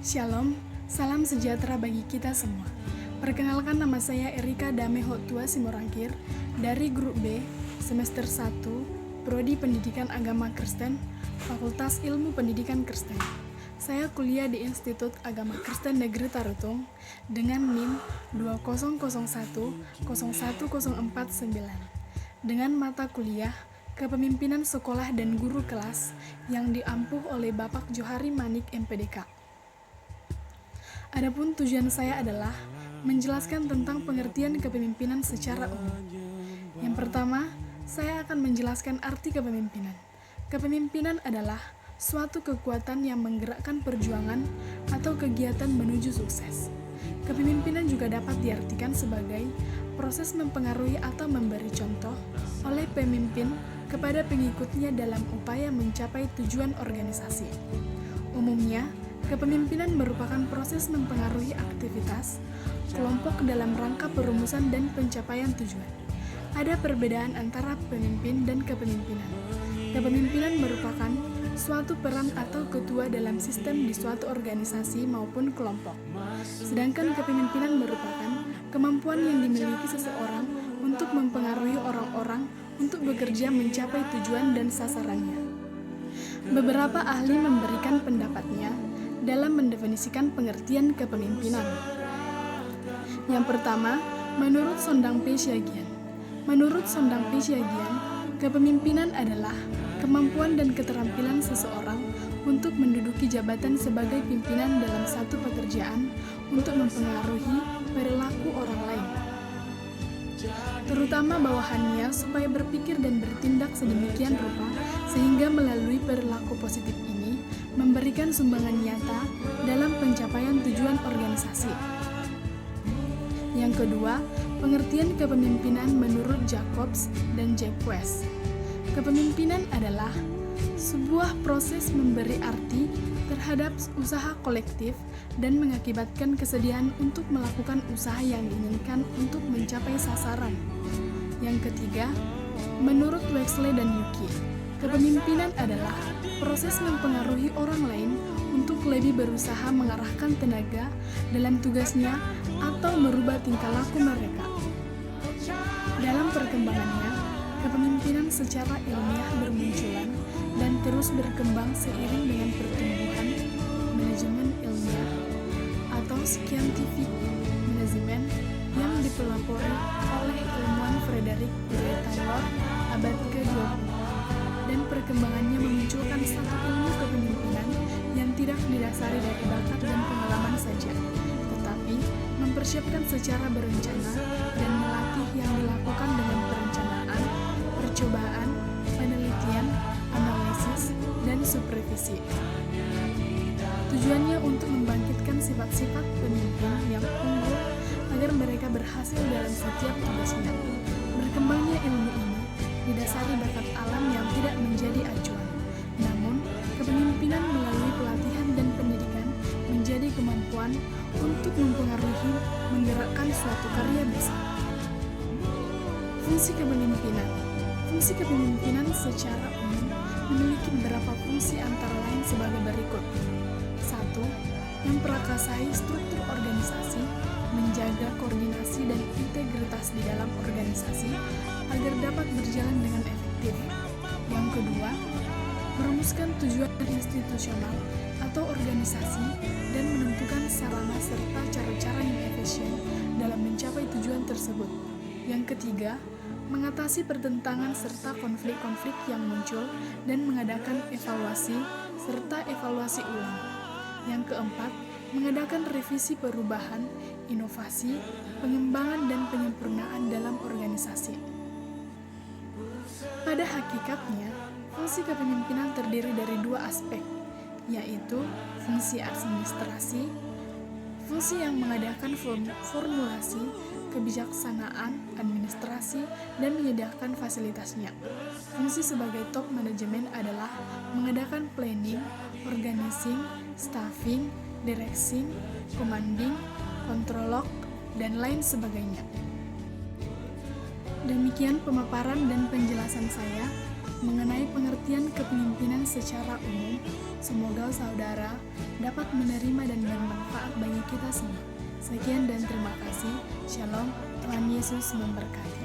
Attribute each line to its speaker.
Speaker 1: Shalom, salam sejahtera bagi kita semua. Perkenalkan, nama saya Erika Dame Hotua Simorangkir dari Grup B, Semester 1, Prodi Pendidikan Agama Kristen, Fakultas Ilmu Pendidikan Kristen. Saya kuliah di Institut Agama Kristen Negeri Tarutung dengan NIM 2001-01049 dengan mata kuliah Kepemimpinan Sekolah dan Guru Kelas yang diampuh oleh Bapak Johari Manik MPDK. Adapun tujuan saya adalah menjelaskan tentang pengertian kepemimpinan secara umum. Yang pertama, saya akan menjelaskan arti kepemimpinan. Kepemimpinan adalah suatu kekuatan yang menggerakkan perjuangan atau kegiatan menuju sukses. Kepemimpinan juga dapat diartikan sebagai proses mempengaruhi atau memberi contoh oleh pemimpin kepada pengikutnya dalam upaya mencapai tujuan organisasi. Umumnya, kepemimpinan merupakan proses mempengaruhi aktivitas kelompok dalam rangka perumusan dan pencapaian tujuan. Ada perbedaan antara pemimpin dan kepemimpinan. Kepemimpinan merupakan suatu peran atau ketua dalam sistem di suatu organisasi maupun kelompok. Sedangkan kepemimpinan merupakan kemampuan yang dimiliki seseorang untuk mempengaruhi orang-orang untuk bekerja mencapai tujuan dan sasarannya. Beberapa ahli memberikan pendapatnya dalam mendefinisikan pengertian kepemimpinan. Yang pertama, menurut Sondang P. Siagian. Menurut Sondang P. Siagian, kepemimpinan adalah kemampuan dan keterampilan seseorang untuk menduduki jabatan sebagai pimpinan dalam satu pekerjaan untuk mempengaruhi perilaku orang lain, terutama bawahannya, supaya berpikir dan bertindak sedemikian rupa sehingga melalui perilaku positif ini memberikan sumbangan nyata dalam pencapaian tujuan organisasi. Yang kedua, pengertian kepemimpinan menurut Jacobs dan Jacques. Kepemimpinan adalah sebuah proses memberi arti terhadap usaha kolektif dan mengakibatkan kesediaan untuk melakukan usaha yang diinginkan untuk mencapai sasaran. Yang ketiga, menurut Wexley dan Yuki, kepemimpinan adalah proses mempengaruhi orang lain untuk lebih berusaha mengarahkan tenaga dalam tugasnya atau merubah tingkah laku mereka. Dalam perkembangannya, kepemimpinan secara ilmiah bermunculan dan terus berkembang seiring dengan pertumbuhan manajemen ilmiah atau scientific management yang dipelopori oleh ilmuwan Frederick B. Taylor abad ke-20, dan perkembangannya memunculkan satu ilmu kepemimpinan yang tidak didasari dari bakat dan pengalaman saja, tetapi mempersiapkan secara berencana dan melatih yang dilakukan dengan perencanaan, percobaan, penelitian, analisis, dan supervisi. Tujuannya untuk membangkitkan sifat-sifat pemimpin yang unggul agar mereka berhasil dalam setiap tugasnya. Berkembangnya ilmu ini didasari bakat alam yang tidak menjadi acuan, namun kepemimpinan melalui pelatihan dan pendidikan menjadi kemampuan untuk mempengaruhi, menggerakkan suatu karya besar. Fungsi kepemimpinan. Fungsi kepemimpinan secara umum memiliki beberapa fungsi antara lain sebagai berikut. 1. Memperakasai struktur organisasi, menjaga koordinasi dan integritas di dalam organisasi agar dapat berjalan dengan efektif. Yang kedua, merumuskan tujuan institusional atau organisasi dan menentukan sarana serta cara-cara yang efisien dalam mencapai tujuan tersebut. Yang ketiga, mengatasi pertentangan serta konflik-konflik yang muncul dan mengadakan evaluasi serta evaluasi ulang. Yang keempat, mengadakan revisi perubahan, inovasi, pengembangan dan penyempurnaan dalam organisasi. Pada hakikatnya, fungsi kepemimpinan terdiri dari dua aspek, yaitu fungsi administrasi, fungsi yang mengadakan formulasi, kebijaksanaan, administrasi, dan menyediakan fasilitasnya. Fungsi sebagai top manajemen adalah mengadakan planning, organizing, staffing, directing, commanding, kontrolog, dan lain sebagainya. Demikian pemaparan dan penjelasan saya. mengenai pengertian kepemimpinan secara umum. Semoga saudara dapat menerima dan bermanfaat bagi kita semua. Sekian dan terima kasih. Shalom, Tuhan Yesus memberkati.